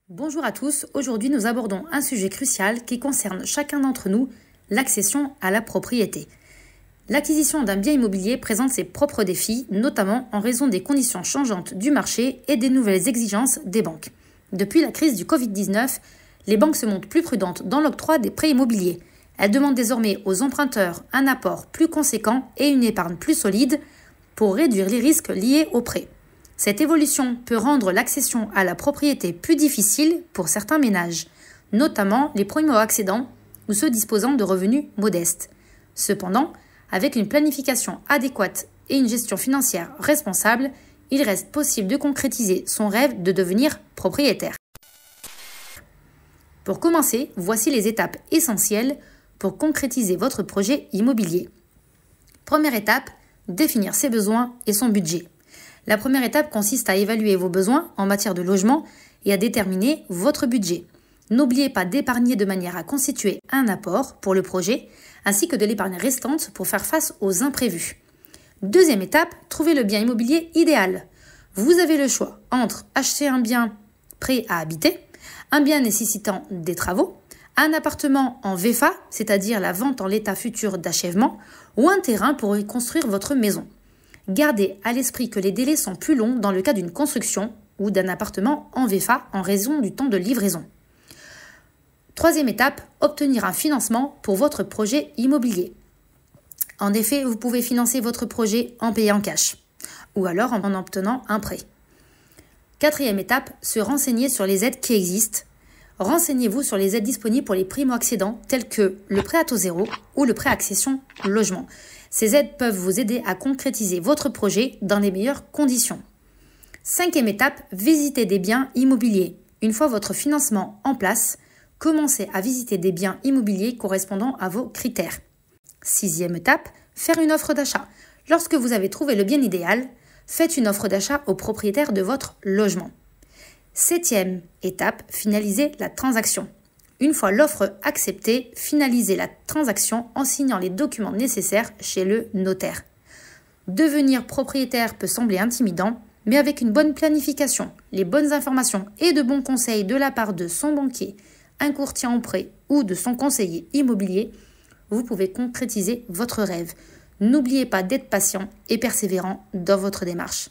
Bonjour à tous, aujourd'hui nous abordons un sujet crucial qui concerne chacun d'entre nous, l'accession à la propriété. L'acquisition d'un bien immobilier présente ses propres défis, notamment en raison des conditions changeantes du marché et des nouvelles exigences des banques. Depuis la crise du Covid-19, les banques se montrent plus prudentes dans l'octroi des prêts immobiliers. Elles demandent désormais aux emprunteurs un apport plus conséquent et une épargne plus solide pour réduire les risques liés aux prêts. Cette évolution peut rendre l'accession à la propriété plus difficile pour certains ménages, notamment les primo-accédants ou ceux disposant de revenus modestes. Cependant, avec une planification adéquate et une gestion financière responsable, il reste possible de concrétiser son rêve de devenir propriétaire. Pour commencer, voici les étapes essentielles pour concrétiser votre projet immobilier. Première étape, définir ses besoins et son budget. La première étape consiste à évaluer vos besoins en matière de logement et à déterminer votre budget. N'oubliez pas d'épargner de manière à constituer un apport pour le projet, ainsi que de l'épargne restante pour faire face aux imprévus. Deuxième étape, trouvez le bien immobilier idéal. Vous avez le choix entre acheter un bien prêt à habiter, un bien nécessitant des travaux, un appartement en VFA, c'est-à-dire la vente en l'état futur d'achèvement, ou un terrain pour y construire votre maison. Gardez à l'esprit que les délais sont plus longs dans le cas d'une construction ou d'un appartement en VFA en raison du temps de livraison. Troisième étape, obtenir un financement pour votre projet immobilier. En effet, vous pouvez financer votre projet en payant cash ou alors en obtenant un prêt. Quatrième étape, se renseigner sur les aides qui existent. Renseignez-vous sur les aides disponibles pour les primo-accédants telles que le prêt à taux zéro ou le prêt accession logement. Ces aides peuvent vous aider à concrétiser votre projet dans les meilleures conditions. Cinquième étape, visiter des biens immobiliers. Une fois votre financement en place, commencez à visiter des biens immobiliers correspondant à vos critères. Sixième étape, faire une offre d'achat. Lorsque vous avez trouvé le bien idéal, faites une offre d'achat au propriétaire de votre logement. Septième étape, finaliser la transaction. Une fois l'offre acceptée, finalisez la transaction en signant les documents nécessaires chez le notaire. Devenir propriétaire peut sembler intimidant, mais avec une bonne planification, les bonnes informations et de bons conseils de la part de son banquier, un courtier en prêt ou de son conseiller immobilier, vous pouvez concrétiser votre rêve. N'oubliez pas d'être patient et persévérant dans votre démarche.